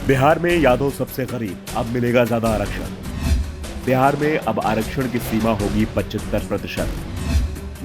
बिहार में यादव सबसे गरीब, अब मिलेगा ज्यादा आरक्षण। बिहार में अब आरक्षण की सीमा होगी 75%।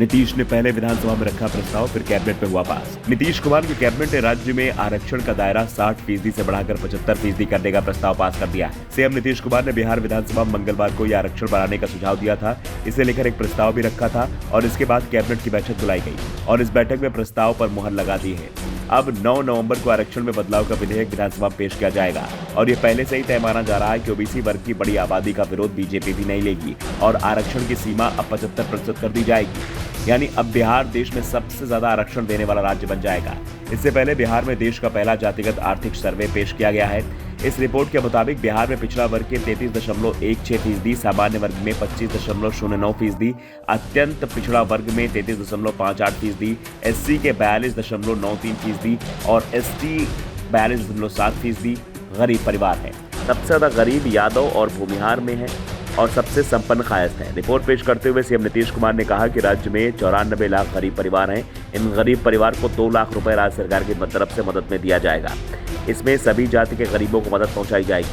नीतीश ने पहले विधानसभा में रखा प्रस्ताव, फिर कैबिनेट में हुआ पास। नीतीश कुमार की कैबिनेट ने राज्य में आरक्षण का दायरा 60% से बढ़ाकर 75% करने का प्रस्ताव पास कर दिया है। सीएम नीतीश कुमार ने बिहार विधानसभा में मंगलवार को यह आरक्षण बढ़ाने का सुझाव दिया था। इसे लेकर एक प्रस्ताव भी रखा था और इसके बाद कैबिनेट की बैठक बुलाई गई और इस बैठक में प्रस्ताव पर मुहर लगा दी है। अब 9 नवंबर को आरक्षण में बदलाव का विधेयक विधानसभा में पेश किया जाएगा और ये पहले से ही तय माना जा रहा है कि ओबीसी वर्ग की बड़ी आबादी का विरोध बीजेपी भी नहीं लेगी और आरक्षण की सीमा अब 75% कर दी जाएगी। यानी अब बिहार देश में सबसे ज्यादा आरक्षण देने वाला राज्य बन जाएगा। इससे पहले बिहार में देश का पहला जातिगत आर्थिक सर्वे पेश किया गया है। इस रिपोर्ट के मुताबिक बिहार में पिछड़ा वर्ग के 33.16%, सामान्य वर्ग में 25.09%, अत्यंत पिछड़ा वर्ग में 33.58%, एससी के 42.93% और एसटी 42.7% गरीब परिवार है। सबसे ज्यादा गरीब यादव और भूमिहार में है और सबसे संपन्न कायस्थ है। रिपोर्ट पेश करते हुए सीएम नीतीश कुमार ने कहा कि राज्य में 94 लाख गरीब परिवार हैं। इन गरीब परिवार को 2 लाख रुपए राज्य सरकार की तरफ से मदद में दिया जाएगा। इसमें सभी जाति के गरीबों को मदद पहुंचाई जाएगी।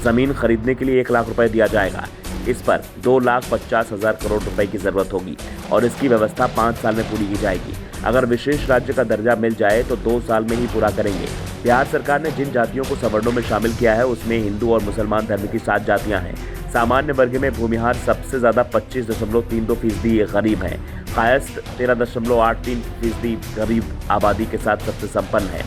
जमीन खरीदने के लिए 1 लाख रुपए दिया जाएगा। इस पर 2,50,000 करोड़ रुपए की जरूरत होगी और इसकी व्यवस्था 5 साल में पूरी की जाएगी। अगर विशेष राज्य का दर्जा मिल जाए तो 2 साल में ही पूरा करेंगे। बिहार सरकार ने जिन जातियों को सवर्णों में शामिल किया है उसमें हिंदू और मुसलमान धर्म की 7 जातियां हैं। सामान्य वर्ग में भूमिहार सबसे ज्यादा 25.32% गरीब हैं। कायस्थ 13.83% गरीब आबादी के साथ सबसे संपन्न है।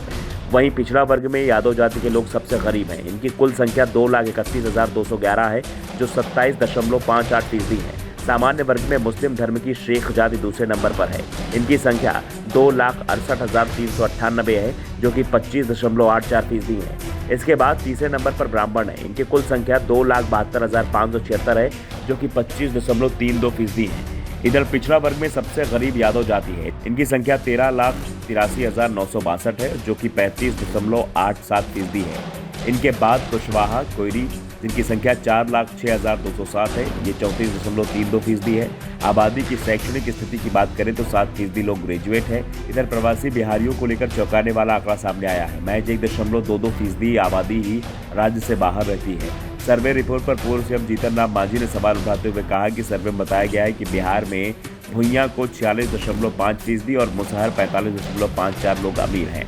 वहीं पिछड़ा वर्ग में यादव जाति के लोग सबसे गरीब हैं। इनकी कुल संख्या 2,31,211 है जो 27.58% है। सामान्य वर्ग में मुस्लिम धर्म की शेख जाति दूसरे नंबर पर है। इनकी संख्या 2,68,398 है जो कि 25.84% है। इसके बाद तीसरे नंबर पर ब्राह्मण है। इनकी कुल संख्या 2,72,576 है जो कि 25.32% है। इधर पिछड़ा वर्ग में सबसे गरीब यादव जाति है। इनकी संख्या 13,83,962 है जो कि 35.87% है। इनके बाद कुशवाहा कोयरी जिनकी संख्या 4,06,207 है, ये 34.32% है। आबादी की शैक्षणिक स्थिति की बात करें तो 7% लोग ग्रेजुएट हैं। इधर प्रवासी बिहारियों को लेकर चौंकाने वाला आंकड़ा सामने आया है। महज 1.22% आबादी ही राज्य से बाहर रहती है। सर्वे रिपोर्ट पर पूर्व सीएम जीतन राम मांझी ने सवाल उठाते हुए कहा कि सर्वे में बताया गया है कि बिहार में भुइयां को 46.5% और मुसहर 45.54 लोग अमीर हैं।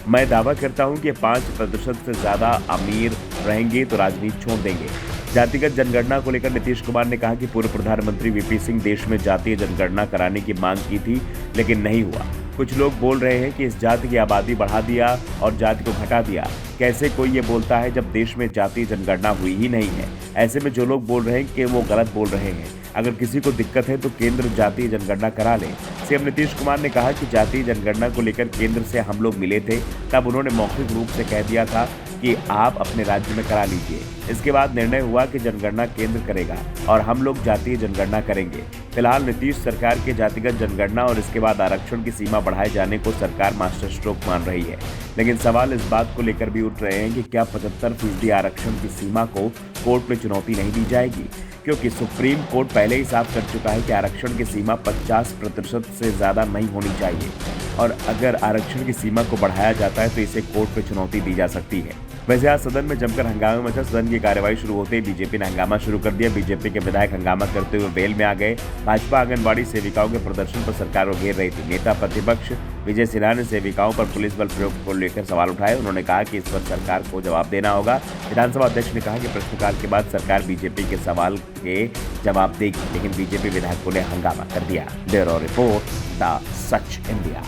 मैं दावा करता हूं कि 5% से ज्यादा अमीर रहेंगे तो राजनीति छोड़ देंगे। जातिगत जनगणना को लेकर नीतीश कुमार ने कहा कि पूर्व प्रधानमंत्री वीपी सिंह देश में जातीय जनगणना कराने की मांग की थी लेकिन नहीं हुआ। कुछ लोग बोल रहे हैं कि इस जाति की आबादी बढ़ा दिया और जाति को घटा दिया। कैसे कोई ये बोलता है जब देश में जातीय जनगणना हुई ही नहीं है। ऐसे में जो लोग बोल रहे हैं कि वो गलत बोल रहे हैं। अगर किसी को दिक्कत है तो केंद्र जातीय जनगणना करा ले। सीएम नीतीश कुमार ने कहा कि जातीय जनगणना को लेकर केंद्र से हम लोग मिले थे, तब उन्होंने मौखिक रूप से कह दिया था कि आप अपने राज्य में करा लीजिए। इसके बाद निर्णय हुआ कि जनगणना केंद्र करेगा और हम लोग जातीय जनगणना करेंगे। फिलहाल नीतीश सरकार के जातिगत जनगणना और इसके बाद आरक्षण की सीमा बढ़ाए जाने को सरकार मास्टर स्ट्रोक मान रही है। लेकिन सवाल इस बात को लेकर भी उठ रहे हैं कि क्या 75% आरक्षण की सीमा को कोर्ट में चुनौती नहीं दी जाएगी, क्योंकि सुप्रीम कोर्ट पहले ही साफ कर चुका है कि आरक्षण की सीमा 50% से ज्यादा नहीं होनी चाहिए और अगर आरक्षण की सीमा को बढ़ाया जाता है तो इसे कोर्ट में चुनौती दी जा सकती है। वैसे आज सदन में जमकर हंगामा मचा। सदन की कार्यवाही शुरू होते ही बीजेपी ने हंगामा शुरू कर दिया। बीजेपी के विधायक हंगामा करते हुए वेल में आ गए। भाजपा आंगनबाड़ी सेविकाओं के प्रदर्शन पर सरकार को घेर रही थी। नेता प्रतिपक्ष विजय सिन्हा ने सेविकाओं पर पुलिस बल प्रयोग को लेकर सवाल उठाए। उन्होंने कहा कि इस पर सरकार को जवाब देना होगा। विधानसभा अध्यक्ष ने कहा कि प्रश्नकाल के बाद सरकार बीजेपी के सवाल के जवाब देगी, लेकिन बीजेपी विधायकों ने हंगामा कर दिया। Bureau report, the such India.